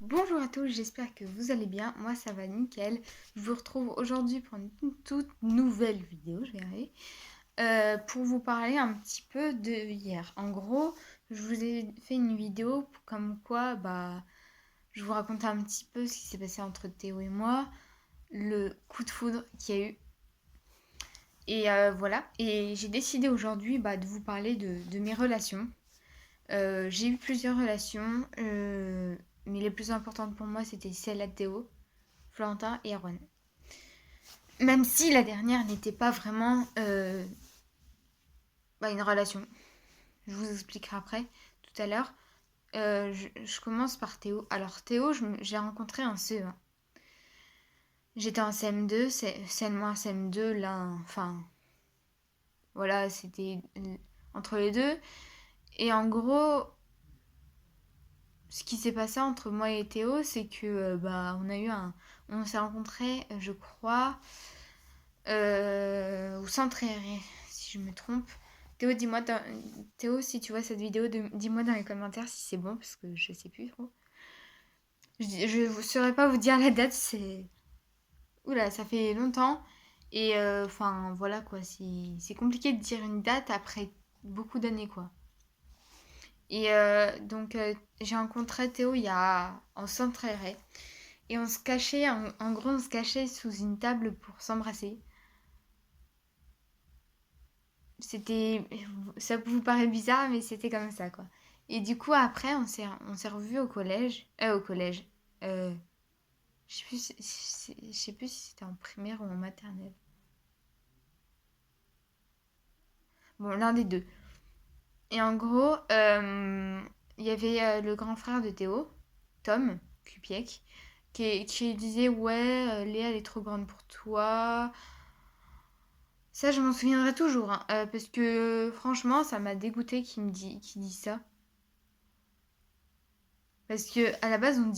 Bonjour à tous, j'espère que vous allez bien. Moi ça va nickel. Je vous retrouve aujourd'hui pour une toute nouvelle vidéo, je vais y arriver, pour vous parler un petit peu de hier. En gros, je vous ai fait une vidéo comme quoi je vous racontais un petit peu ce qui s'est passé entre Théo et moi, le coup de foudre qu'il y a eu. Et voilà, et j'ai décidé aujourd'hui de vous parler de mes relations. J'ai eu plusieurs relations, mais les plus importantes pour moi c'était celle à Théo, Florentin et Erwan. Même si la dernière n'était pas vraiment une relation. Je vous expliquerai après, tout à l'heure. Je commence par Théo. Alors Théo, j'ai rencontré en CE1. J'étais en CM2, c'est seulement en CM2, là, enfin, voilà, c'était entre les deux. Et en gros, ce qui s'est passé entre moi et Théo, c'est que on s'est rencontrés, je crois, au centre aéré, si je me trompe. Théo, Théo, si tu vois cette vidéo, dis-moi dans les commentaires si c'est bon, parce que je sais plus trop. Je ne saurais pas vous dire la date, c'est... Oula, ça fait longtemps. Et enfin, voilà quoi, c'est compliqué de dire une date après beaucoup d'années, quoi. Et j'ai rencontré Théo en centre aéré. Et on se cachait, en gros, on se cachait sous une table pour s'embrasser. C'était... Ça vous paraît bizarre, mais c'était comme ça, quoi. Et du coup, après, on s'est revus au collège. Au collège. Euh, je sais plus si c'était en primaire ou en maternelle. Bon, l'un des deux. Et en gros, il y avait le grand frère de Théo, Tom Kupiec, qui disait ouais, Léa elle est trop grande pour toi. Ça, je m'en souviendrai toujours, hein, parce que franchement, ça m'a dégoûté qu'il dise ça. Parce que à la base, on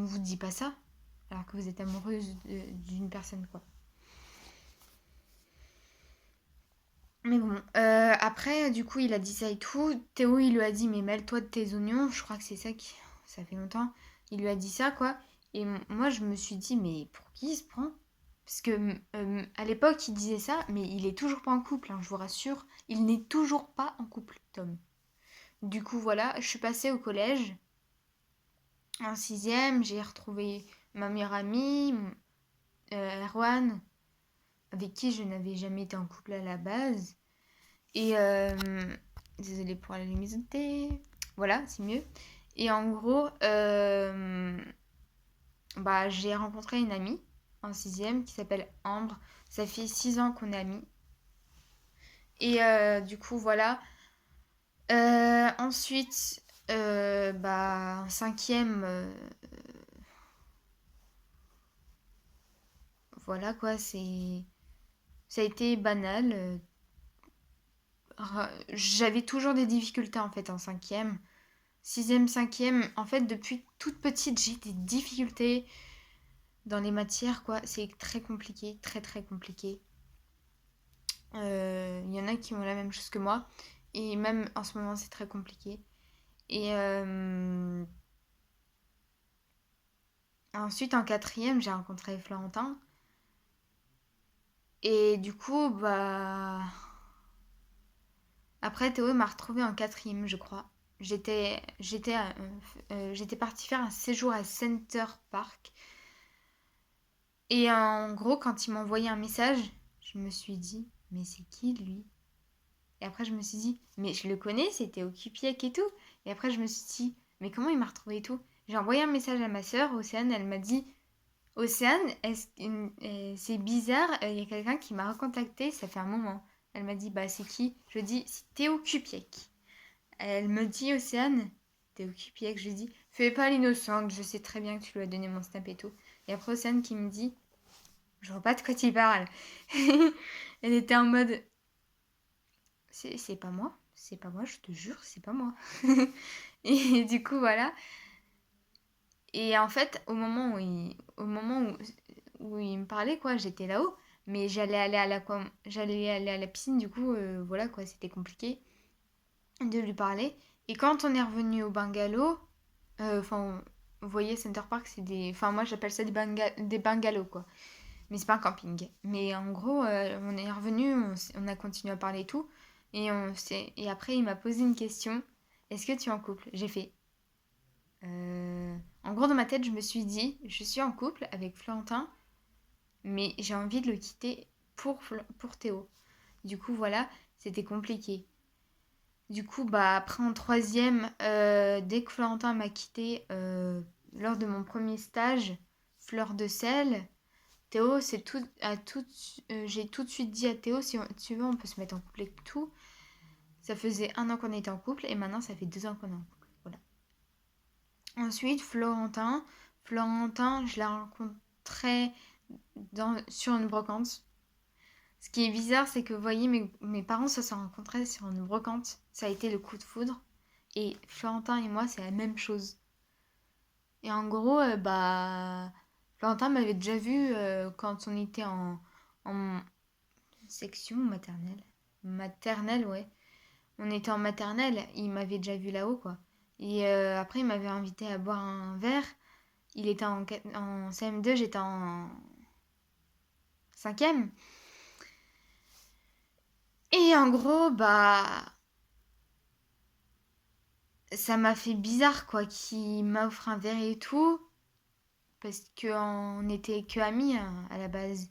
vous dit pas ça, alors que vous êtes amoureuse d'une personne, quoi. Mais bon, après, du coup, il a dit ça et tout. Théo, il lui a dit, mais mêle-toi de tes oignons. Je crois que c'est ça qui... Ça fait longtemps. Il lui a dit ça, quoi. Et moi, je me suis dit, mais pour qui il se prend? Parce que à l'époque, il disait ça, mais il est toujours pas en couple, hein, je vous rassure. Il n'est toujours pas en couple, Tom. Du coup, voilà, je suis passée au collège. En sixième, j'ai retrouvé ma meilleure amie, Erwan, avec qui je n'avais jamais été en couple à la base. Et désolée pour la luminosité. Voilà, c'est mieux. Et en gros, j'ai rencontré une amie en sixième qui s'appelle Ambre. Ça fait 6 ans qu'on est amis. Et du coup, voilà. Ensuite, en cinquième, voilà quoi, ça a été banal. J'avais toujours des difficultés en fait en cinquième. Sixième, cinquième, en fait depuis toute petite j'ai des difficultés dans les matières quoi. C'est très compliqué, très très compliqué. Il y en a qui ont la même chose que moi. Et même en ce moment c'est très compliqué. Et ensuite en quatrième j'ai rencontré Florentin. Et du coup après Théo m'a retrouvée en quatrième je crois. J'étais partie faire un séjour à Center Park. Et en gros, quand il m'a envoyé un message, je me suis dit, mais c'est qui lui? Et après, je me suis dit, mais je le connais, c'était au Cupiec et tout. Et après, je me suis dit, mais comment il m'a retrouvé et tout? J'ai envoyé un message à ma sœur, Océane, elle m'a dit, Océane, c'est bizarre, il y a quelqu'un qui m'a recontacté, ça fait un moment. Elle m'a dit, bah c'est qui? Je dis, c'est Théo Cupiec. Elle me dit, Océane, Théo Cupiec, je lui dis, fais pas l'innocente, je sais très bien que tu lui as donné mon snap et tout. Et après, Océane qui me dit, je vois pas de quoi tu parles. Elle était en mode, c'est pas moi, je te jure, c'est pas moi. Et du coup, voilà. Et en fait, où il me parlait, quoi, j'étais là-haut. Mais j'allais aller à la piscine, du coup, voilà, quoi, c'était compliqué de lui parler. Et quand on est revenu au bungalow, enfin, vous voyez, Center Park, c'est des... Enfin, moi, j'appelle ça des bungalows, quoi. Mais c'est pas un camping. Mais en gros, on est revenu, on a continué à parler et tout. Et après, il m'a posé une question. Est-ce que tu es en couple? J'ai fait... En gros, dans ma tête, je me suis dit, je suis en couple avec Florentin, mais j'ai envie de le quitter pour Théo. Du coup, voilà, c'était compliqué. Du coup, bah, après en troisième, dès que Florentin m'a quitté lors de mon premier stage, fleur de sel, Théo, j'ai tout de suite dit à Théo, si tu veux, on peut se mettre en couple et tout. Ça faisait 1 an qu'on était en couple et maintenant ça fait 2 ans qu'on est en couple. Voilà. Ensuite, Florentin, je l'ai rencontré sur une brocante. Ce qui est bizarre, c'est que, vous voyez, mes parents se sont rencontrés sur une brocante. Ça a été le coup de foudre. Et Florentin et moi, c'est la même chose. Et en gros, bah, Florentin m'avait déjà vu quand on était en section maternelle. Maternelle, ouais. On était en maternelle, il m'avait déjà vu là-haut, quoi. Et après, il m'avait invité à boire un verre. Il était en CM2, j'étais en 5e. Et en gros, bah, ça m'a fait bizarre, quoi, qu'il m'offre un verre et tout. Parce qu'on n'était que amis hein, à la base.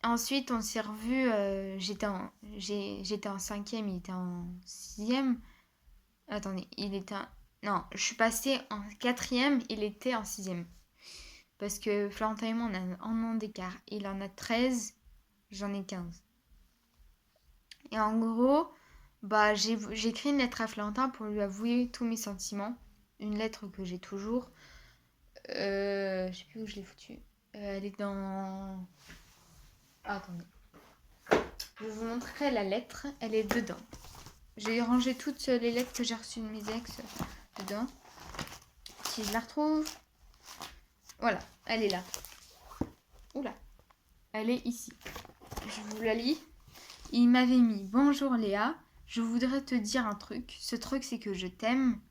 Ensuite, on s'est revus. J'étais en 5e, il était en 6e. Attendez, il était en... Non, je suis passée en 4e, il était en 6e. Parce que Florentin et moi, on a 1 an d'écart. Il en a 13, j'en ai 15. Et en gros, bah, j'ai écrit une lettre à Florentin pour lui avouer tous mes sentiments. Une lettre que j'ai toujours. Je sais plus où je l'ai foutue. Elle est dans... attendez. Je vous montrerai la lettre. Elle est dedans. J'ai rangé toutes les lettres que j'ai reçues de mes ex dedans. Si je la retrouve... Voilà, elle est là. Oula. Elle est ici. Je vous la lis. Il m'avait mis « Bonjour Léa, je voudrais te dire un truc. Ce truc, c'est que je t'aime. »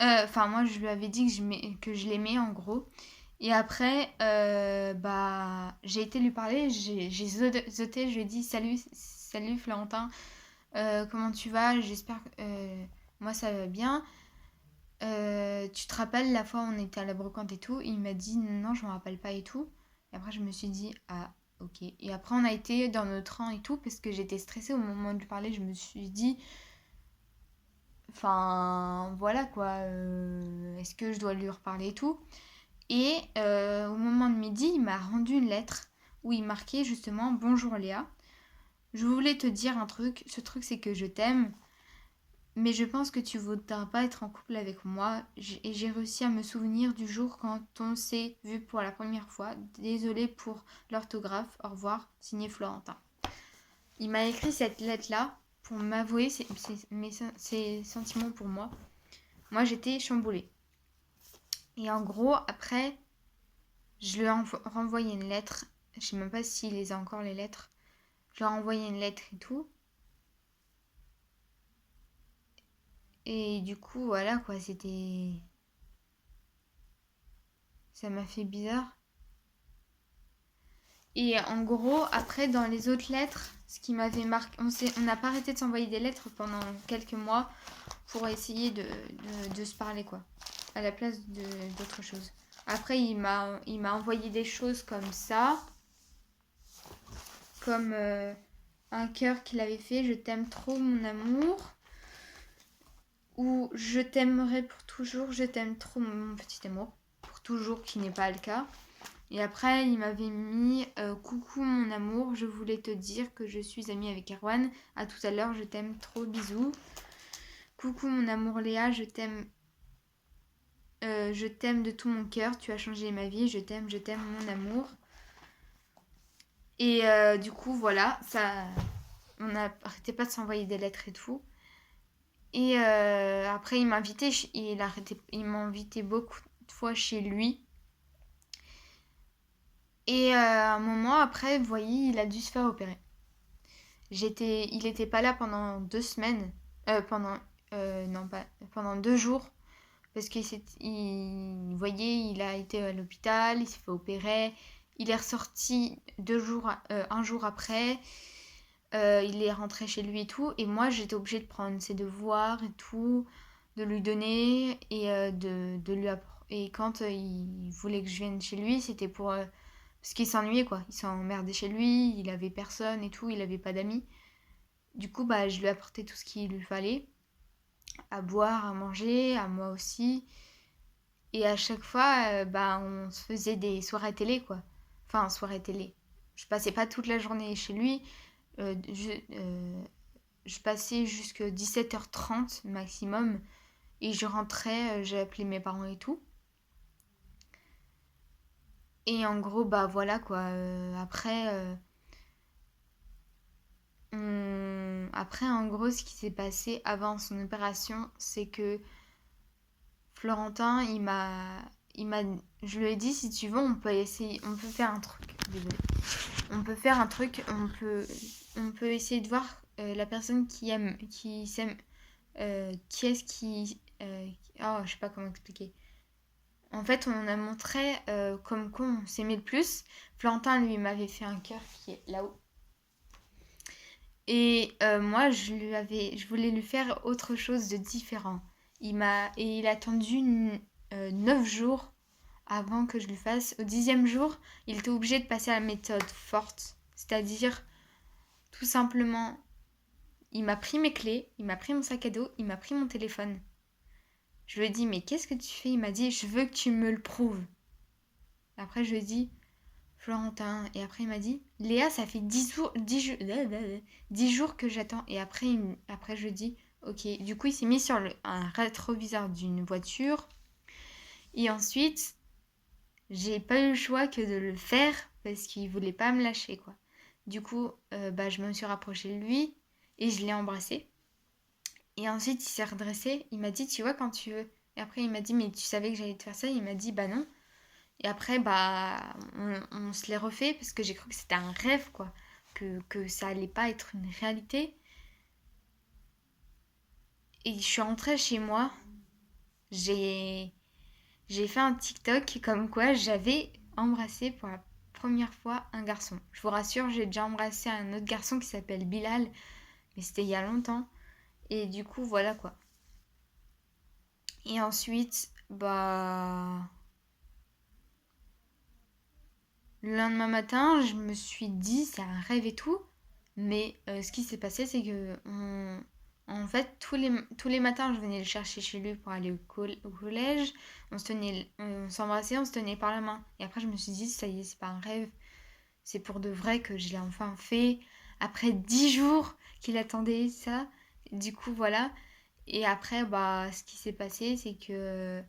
Enfin, moi, je lui avais dit que je l'aimais, en gros. Et après, bah, j'ai été lui parler. J'ai zauté, je lui ai dit « Salut Florentin. Comment tu vas? J'espère que... moi, ça va bien. Tu te rappelles la fois où on était à la brocante et tout?» Il m'a dit « Non, je me rappelle pas et tout. » Et après, je me suis dit « Ah, ok. » Et après, on a été dans notre rang et tout, parce que j'étais stressée au moment de lui parler. Je me suis dit... Enfin, voilà quoi. Est-ce que je dois lui reparler et tout? Et au moment de midi, il m'a rendu une lettre où il marquait justement « Bonjour Léa. Je voulais te dire un truc. Ce truc, c'est que je t'aime. Mais je pense que tu voudras pas être en couple avec moi. Et j'ai réussi à me souvenir du jour quand on s'est vu pour la première fois. Désolée pour l'orthographe. Au revoir. Signé Florentin. » Il m'a écrit cette lettre-là pour m'avouer ses sentiments pour moi. Moi, j'étais chamboulée. Et en gros, après, je lui ai renvoyé une lettre. Je sais même pas s'il les a encore, les lettres. Je lui ai renvoyé une lettre et tout. Et du coup, voilà quoi, c'était... Ça m'a fait bizarre. Et en gros, après, dans les autres lettres, ce qui m'avait marqué... On n'a pas arrêté de s'envoyer des lettres pendant quelques mois pour essayer de se parler, quoi. À la place d'autres choses. Après, il m'a envoyé des choses comme ça. Comme un cœur qu'il avait fait. « Je t'aime trop, mon amour. » Ou « Je t'aimerai pour toujours. Je t'aime trop, mon petit amour. » Pour toujours, qui n'est pas le cas. Et après, il m'avait mis « Coucou mon amour, je voulais te dire que je suis amie avec Erwan. À tout à l'heure, je t'aime trop, bisous. Coucou mon amour Léa, je t'aime de tout mon cœur. Tu as changé ma vie. Je t'aime, mon amour. » Et du coup, voilà, ça, on n'arrêtait pas de s'envoyer des lettres et tout. Et après, il m'a invité beaucoup de fois chez lui. Et un moment après, vous voyez, il a dû se faire opérer. Il n'était pas là pendant 2 semaines. Pendant 2 jours. Parce qu'il vous voyez, il a été à l'hôpital, il s'est fait opérer. Il est ressorti un jour après. Il est rentré chez lui et tout. Et moi, j'étais obligée de prendre ses devoirs et tout, de lui donner et de lui apprendre. Et quand il voulait que je vienne chez lui, c'était pour... parce qu'il s'ennuyait, quoi. Il s'emmerdait chez lui, il avait personne et tout, il avait pas d'amis. Du coup, bah, je lui apportais tout ce qu'il lui fallait. À boire, à manger, à moi aussi. Et à chaque fois, bah, on se faisait des soirées télé, quoi. Enfin, soirées télé. Je passais pas toute la journée chez lui. Euh, je, euh, je passais jusqu'à 17h30 maximum. Et je rentrais, j'ai appelé mes parents et tout. Et en gros, bah voilà quoi. Après, en gros, ce qui s'est passé avant son opération, c'est que Florentin, il m'a, je lui ai dit, si tu veux, on peut essayer, on peut faire un truc. Désolée. On peut faire un truc, on peut essayer de voir la personne qui s'aime, qui est-ce oh, je sais pas comment expliquer. En fait, on a montré comme quoi on s'aimait le plus. Florentin, lui, m'avait fait un cœur qui est là-haut. Et moi, je voulais lui faire autre chose de différent. Il a attendu 9 jours avant que je lui fasse. Au 10e jour, il était obligé de passer à la méthode forte. C'est-à-dire, tout simplement, il m'a pris mes clés, il m'a pris mon sac à dos, il m'a pris mon téléphone. Je lui ai dit, mais qu'est-ce que tu fais? Il m'a dit, je veux que tu me le prouves. Après, je lui ai dit, Florentin. Et après, il m'a dit, Léa, ça fait 10 jours que j'attends. Et après, je lui ai dit, ok. Du coup, il s'est mis sur un rétroviseur d'une voiture. Et ensuite, j'ai pas eu le choix que de le faire parce qu'il voulait pas me lâcher, quoi. Du coup, bah, je me suis rapprochée de lui et je l'ai embrassé. Et ensuite, il s'est redressé. Il m'a dit, tu vois, quand tu veux. Et après, il m'a dit, mais tu savais que j'allais te faire ça? Il m'a dit, bah non. Et après, bah, on se l'est refait parce que j'ai cru que c'était un rêve, quoi. Que ça allait pas être une réalité. Et je suis rentrée chez moi. J'ai, j'ai fait un TikTok comme quoi j'avais embrassé pour la première fois un garçon. Je vous rassure, j'ai déjà embrassé un autre garçon qui s'appelle Bilal. Mais c'était il y a longtemps. Et du coup, voilà quoi. Et ensuite, bah... Le lendemain matin, je me suis dit, c'est un rêve et tout. Mais ce qui s'est passé, c'est que en fait, tous les matins, je venais le chercher chez lui pour aller au collège. On s'embrassait, on se tenait par la main. Et après, je me suis dit, ça y est, c'est pas un rêve. C'est pour de vrai que je l'ai enfin fait. Après 10 jours qu'il attendait ça. Du coup, voilà. Et après, bah, ce qui s'est passé, c'est que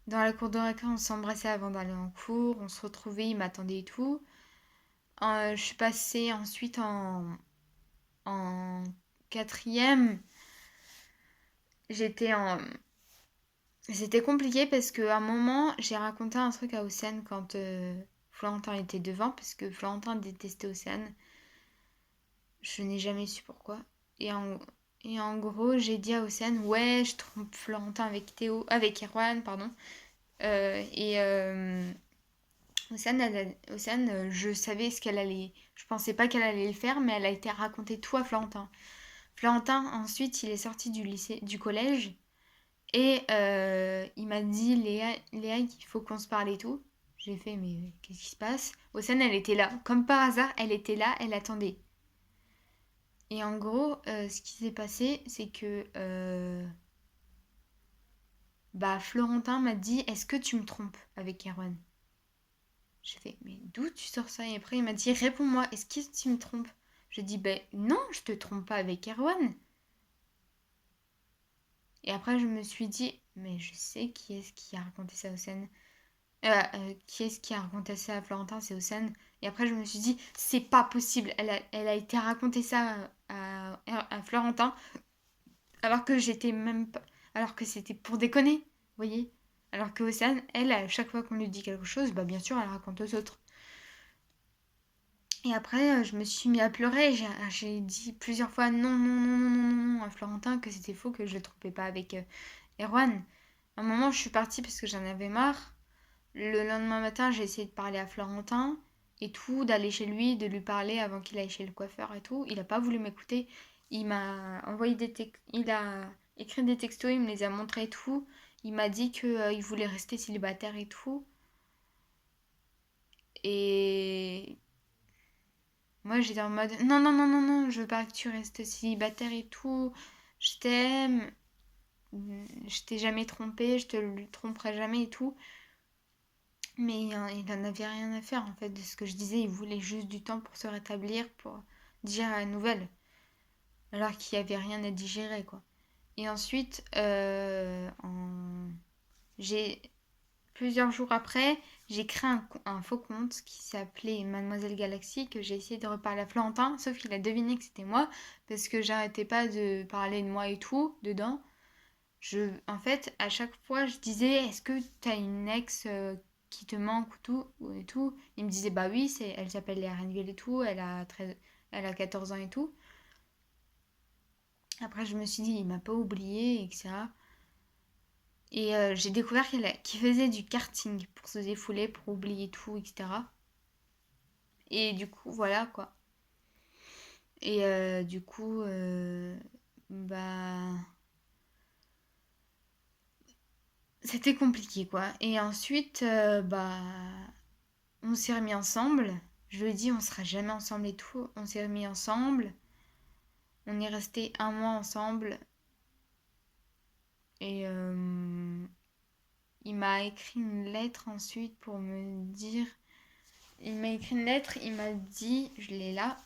dans la cour de récré, on s'embrassait avant d'aller en cours. On se retrouvait, il m'attendait et tout. Je suis passée ensuite en quatrième. J'étais en... C'était compliqué parce qu'à un moment, j'ai raconté un truc à Océane quand Florentin était devant, parce que Florentin détestait Océane. Je n'ai jamais su pourquoi. Et en, et en gros, j'ai dit à Océane, ouais, je trompe Florentin avec Erwan, pardon. Et Océane, je savais ce qu'elle allait... Je pensais pas qu'elle allait le faire, mais elle a été raconter tout à Florentin. Florentin, ensuite, il est sorti du collège. Et il m'a dit, Léa, il faut qu'on se parle et tout. J'ai fait, mais qu'est-ce qui se passe? Océane, elle était là. Comme par hasard, elle était là, elle attendait. Et en gros, ce qui s'est passé, c'est que bah, Florentin m'a dit, est-ce que tu me trompes avec Erwan? J'ai fait, mais d'où tu sors ça? Et après, il m'a dit, réponds-moi, est-ce que tu me trompes? J'ai dit, ben non, je te trompe pas avec Erwan. Et après, je me suis dit, mais je sais qui est-ce qui a raconté ça aux scènes. Qui est-ce qui a raconté ça à Florentin? C'est Océane. Et après, je me suis dit, c'est pas possible. Elle a été raconter ça à Florentin, alors que j'étais même pas. Alors que c'était pour déconner, vous voyez? Alors que Océane, elle, à chaque fois qu'on lui dit quelque chose, bah bien sûr, elle raconte aux autres. Et après, je me suis mis à pleurer. J'ai dit plusieurs fois non, non, non, non, non, non à Florentin que c'était faux, que je le trompais pas avec Erwan. À un moment, je suis partie parce que j'en avais marre. Le lendemain matin, j'ai essayé de parler à Florentin et tout, d'aller chez lui, de lui parler avant qu'il aille chez le coiffeur et tout. Il a pas voulu m'écouter. Il m'a envoyé il a écrit des textos, il me les a montrés et tout. Il m'a dit que il voulait rester célibataire et tout. Et moi, j'étais en mode non, non, non, non, non, je veux pas que tu restes célibataire et tout. Je t'aime. Je t'ai jamais trompé, je te le tromperai jamais et tout. Mais il en avait rien à faire en fait de ce que je disais. Il voulait juste du temps pour se rétablir, pour digérer la nouvelle. Alors qu'il n'y avait rien à digérer quoi. Et ensuite, j'ai plusieurs jours après, j'ai créé un faux compte qui s'appelait Mademoiselle Galaxy, que j'ai essayé de reparler à Florentin, sauf qu'il a deviné que c'était moi, parce que j'arrêtais pas de parler de moi et tout dedans. En fait, à chaque fois, je disais, est-ce que t'as une ex qui te manque ou tout, et tout. Il me disait, bah oui, elle s'appelle Léa Renville et tout, elle a 14 ans et tout. Après, je me suis dit, il m'a pas oublié, etc. Et j'ai découvert qu'il faisait du karting pour se défouler, pour oublier tout, etc. Et du coup, voilà quoi. Et du coup, bah, c'était compliqué quoi. Et ensuite, bah, on s'est remis ensemble. Je lui ai dit, on sera jamais ensemble et tout. On s'est remis ensemble. On est resté un mois ensemble. Et il m'a écrit une lettre ensuite pour me dire. Il m'a écrit une lettre, il m'a dit, je l'ai là.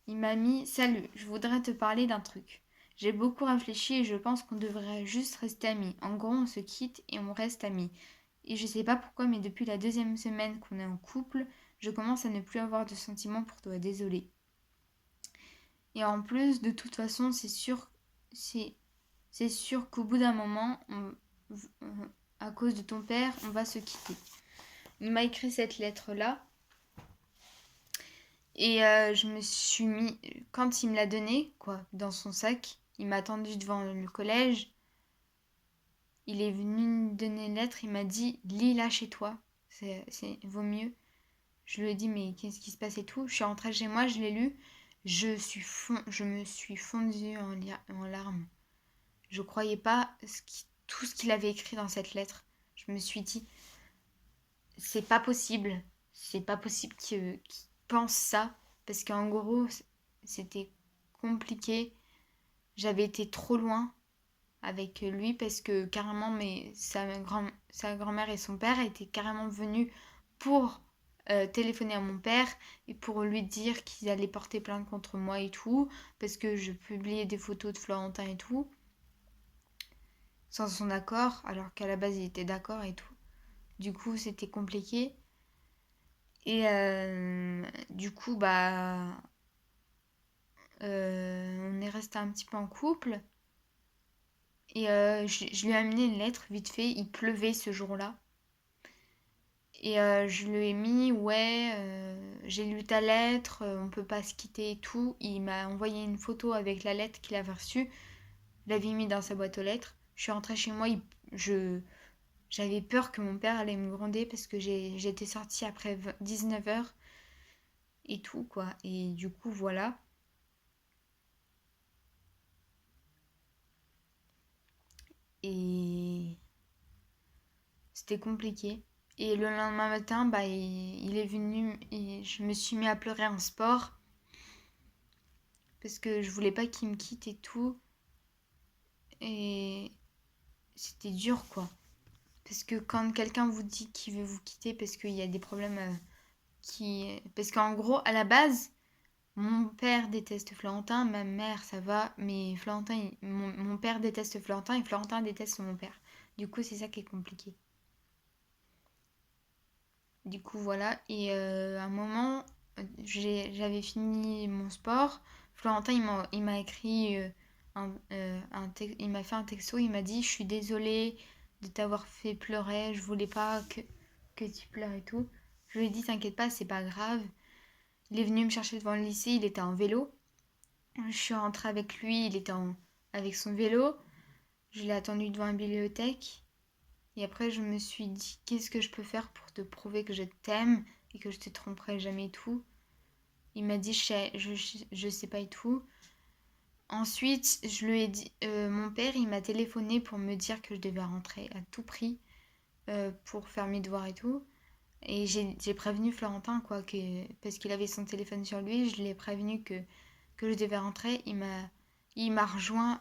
Il m'a mis, salut, je voudrais te parler d'un truc. J'ai beaucoup réfléchi et je pense qu'on devrait juste rester amis. En gros, on se quitte et on reste amis. Et je sais pas pourquoi, mais depuis la deuxième semaine qu'on est en couple, je commence à ne plus avoir de sentiments pour toi. Désolée. Et en plus, de toute façon, c'est, c'est sûr qu'au bout d'un moment, à cause de ton père, on va se quitter. Il m'a écrit cette lettre-là. Et je me suis mis, quand il me l'a donnée, quoi, dans son sac, il m'a attendu devant le collège. Il est venu me donner une lettre, il m'a dit, lis-la chez toi, vaut mieux. Je lui ai dit, mais qu'est-ce qui se passe et tout. Je suis rentrée chez moi, je l'ai lu. Je me suis fondue en larmes. Je croyais pas tout ce qu'il avait écrit dans cette lettre. Je me suis dit, c'est pas possible. C'est pas possible qu'il pense ça. Parce qu'en gros, c'était compliqué. J'avais été trop loin avec lui parce que carrément sa grand-mère et son père étaient carrément venus pour téléphoner à mon père et pour lui dire qu'ils allaient porter plainte contre moi et tout parce que je publiais des photos de Florentin et tout sans son accord alors qu'à la base il était d'accord et tout. Du coup c'était compliqué et du coup bah on est resté un petit peu en couple. Et je lui ai amené une lettre vite fait. Il pleuvait ce jour-là. Et je lui ai mis, ouais, j'ai lu ta lettre, on peut pas se quitter et tout. Il m'a envoyé une photo avec la lettre qu'il avait reçue. Je l'avais mis dans sa boîte aux lettres. Je suis rentrée chez moi. J'avais peur que mon père allait me gronder parce que j'étais sortie après 19h et tout, quoi. Et du coup, voilà. Et c'était compliqué. Et le lendemain matin, bah, il est venu et je me suis mis à pleurer en sport parce que je voulais pas qu'il me quitte et tout. Et c'était dur, quoi. Parce que quand quelqu'un vous dit qu'il veut vous quitter parce qu'il y a des problèmes Parce qu'en gros, à la base, mon père déteste Florentin, ma mère, ça va, mais mon père déteste Florentin et Florentin déteste mon père. Du coup, c'est ça qui est compliqué. Du coup, voilà. Et à un moment, j'avais fini mon sport. Florentin, il m'a écrit il m'a fait un texto. Il m'a dit, je suis désolée de t'avoir fait pleurer. Je voulais pas que tu pleures et tout. Je lui ai dit, t'inquiète pas, c'est pas grave. Il est venu me chercher devant le lycée. Il était en vélo. Je suis rentrée avec lui. Avec son vélo. Je l'ai attendu devant la bibliothèque. Et après, je me suis dit, qu'est-ce que je peux faire pour te prouver que je t'aime et que je te tromperai jamais et tout. Il m'a dit, je sais pas et tout. Ensuite, je lui ai dit, mon père, il m'a téléphoné pour me dire que je devais rentrer à tout prix pour faire mes devoirs et tout. Et j'ai prévenu Florentin, quoi, parce qu'il avait son téléphone sur lui, je l'ai prévenu que je devais rentrer. Il m'a rejoint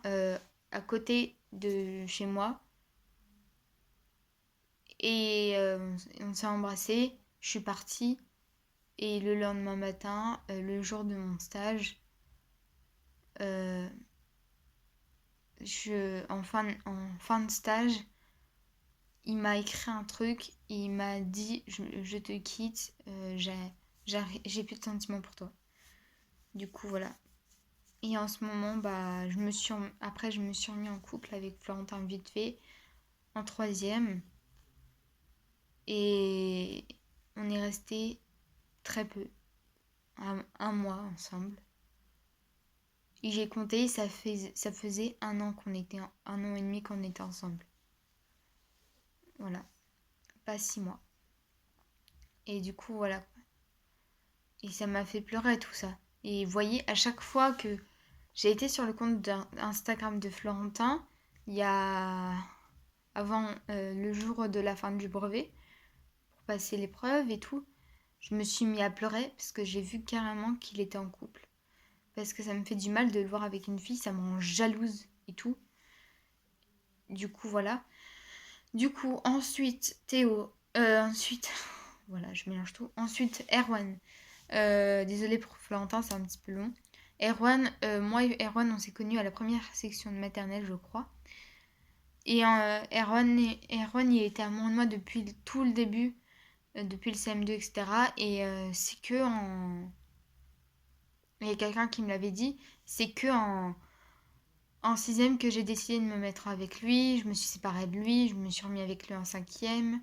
à côté de chez moi. Et on s'est embrassé, je suis partie. Et le lendemain matin, le jour de mon stage, euh, en fin de stage, il m'a écrit un truc, il m'a dit je te quitte, j'ai plus de sentiments pour toi. Du coup, voilà. Et en ce moment, bah, après, je me suis remis en couple avec Florentin vite fait, en troisième. Et on est resté très peu, un mois ensemble. Et j'ai compté, ça faisait 1 an qu'on était, 1 an et demi qu'on était ensemble. Voilà, pas 6 mois. Et du coup, voilà. Et ça m'a fait pleurer tout ça. Et vous voyez, à chaque fois que j'ai été sur le compte Instagram de Florentin, il y a avant le jour de la fin du brevet, pour passer l'épreuve et tout, je me suis mis à pleurer parce que j'ai vu carrément qu'il était en couple. Parce que ça me fait du mal de le voir avec une fille, ça me rend jalouse et tout. Du coup, voilà. Du coup, ensuite, Théo. Ensuite, voilà, je mélange tout. Ensuite, Erwan. Désolée pour Florentin, c'est un petit peu long. Erwan, moi et Erwan, on s'est connus à la première section de maternelle, je crois. Et Erwan, il était amoureux de moi depuis tout le début, depuis le CM2, etc. Et c'est que en... Il y a quelqu'un qui me l'avait dit, c'est que en sixième que j'ai décidé de me mettre avec lui. Je me suis séparée de lui, je me suis remis avec lui en cinquième.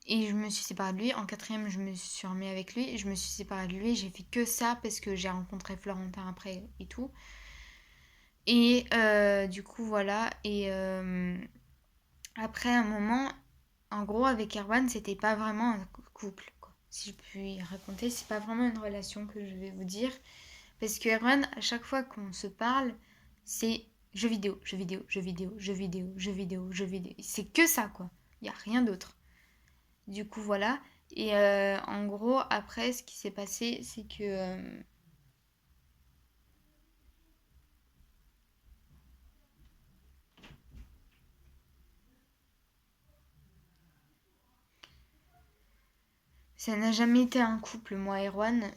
Et je me suis séparée de lui. En quatrième, je me suis remis avec lui. Et je me suis séparée de lui. J'ai fait que ça parce que j'ai rencontré Florentin après et tout. Et du coup, voilà. Et après un moment, en gros, avec Erwan, c'était pas vraiment un couple, quoi. Si je puis raconter, c'est pas vraiment une relation que je vais vous dire. Parce que Erwan, à chaque fois qu'on se parle, c'est jeux vidéo, jeux vidéo, jeux vidéo, jeux vidéo, jeux vidéo, jeux vidéo. C'est que ça, quoi. Il n'y a rien d'autre. Du coup, voilà. Et en gros, après, ce qui s'est passé, c'est que... ça n'a jamais été un couple, moi, Erwan.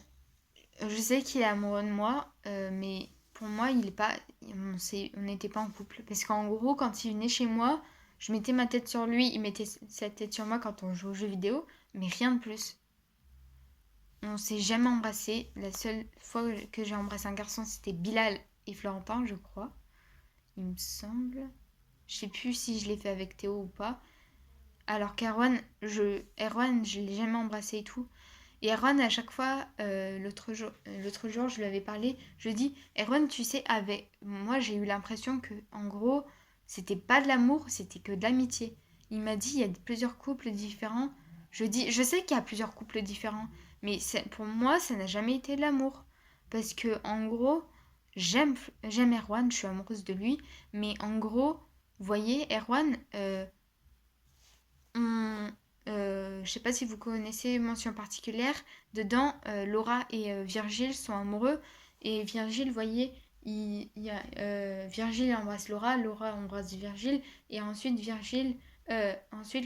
Je sais qu'il est amoureux de moi, mais pour moi, il est pas... on n'était pas en couple. Parce qu'en gros, quand il venait chez moi, je mettais ma tête sur lui, il mettait sa tête sur moi quand on joue aux jeux vidéo, mais rien de plus. On s'est jamais embrassé. La seule fois que j'ai embrassé un garçon, c'était Bilal et Florentin, je crois. Il me semble. Je sais plus si je l'ai fait avec Théo ou pas. Alors Erwan, je l'ai jamais embrassé et tout. Et Erwan, à chaque fois, l'autre jour, je lui avais parlé. Je lui ai dit, Erwan, tu sais, moi, j'ai eu l'impression que, en gros, c'était pas de l'amour, c'était que de l'amitié. Il m'a dit, il y a plusieurs couples différents. Je dis, je sais qu'il y a plusieurs couples différents, mais pour moi, ça n'a jamais été de l'amour. Parce que, en gros, j'aime Erwan, je suis amoureuse de lui, mais en gros, vous voyez, Erwan, je sais pas si vous connaissez Mention particulière. Dedans, Laura et Virgile sont amoureux. Et Virgile, vous voyez, Virgile embrasse Laura, Laura embrasse Virgile. Et ensuite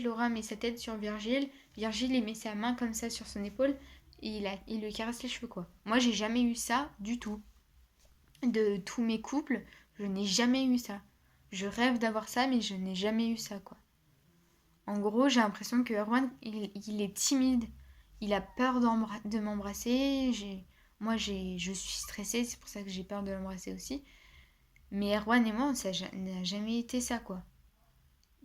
Laura met sa tête sur Virgile. Virgile, il met sa main comme ça sur son épaule. Et il lui caresse les cheveux, quoi. Moi, j'ai jamais eu ça du tout. De tous mes couples, je n'ai jamais eu ça. Je rêve d'avoir ça, mais je n'ai jamais eu ça, quoi. En gros, j'ai l'impression que Erwan, il est timide. Il a peur de m'embrasser. Je suis stressée, c'est pour ça que j'ai peur de l'embrasser aussi. Mais Erwan et moi, ça n'a jamais été ça, quoi.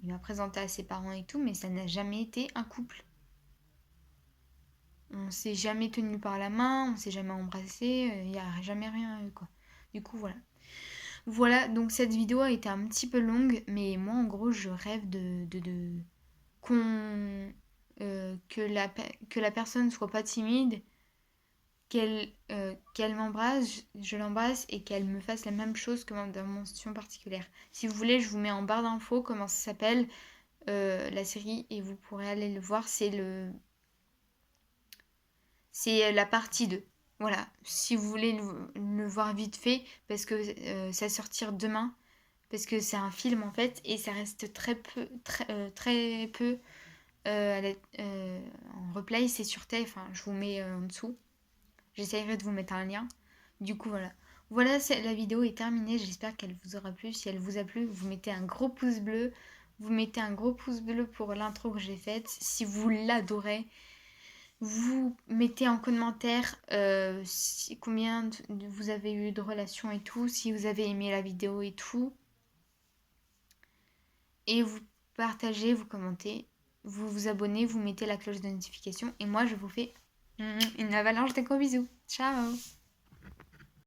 Il m'a présenté à ses parents et tout, mais ça n'a jamais été un couple. On s'est jamais tenu par la main, on s'est jamais embrassé, il n'y a jamais rien eu, quoi. Du coup, voilà. Voilà, donc cette vidéo a été un petit peu longue, mais moi en gros je rêve qu'on que la personne soit pas timide, qu'elle m'embrasse, je l'embrasse et qu'elle me fasse la même chose que dans mon situation particulière. Si vous voulez, je vous mets en barre d'infos comment ça s'appelle la série et vous pourrez aller le voir. C'est la partie 2. Voilà, si vous voulez le voir vite fait, parce que ça va sortir demain, parce que c'est un film en fait, et ça reste très peu en replay, c'est sur TF, enfin, je vous mets en dessous. J'essaierai de vous mettre un lien. Du coup, voilà. Voilà, la vidéo est terminée. J'espère qu'elle vous aura plu. Si elle vous a plu, vous mettez un gros pouce bleu. Vous mettez un gros pouce bleu pour l'intro que j'ai faite. Si vous l'adorez, vous mettez en commentaire combien vous avez eu de relations et tout. Si vous avez aimé la vidéo et tout. Et vous partagez, vous commentez. Vous vous abonnez, vous mettez la cloche de notification. Et moi, je vous fais une avalanche de gros bisous. Ciao!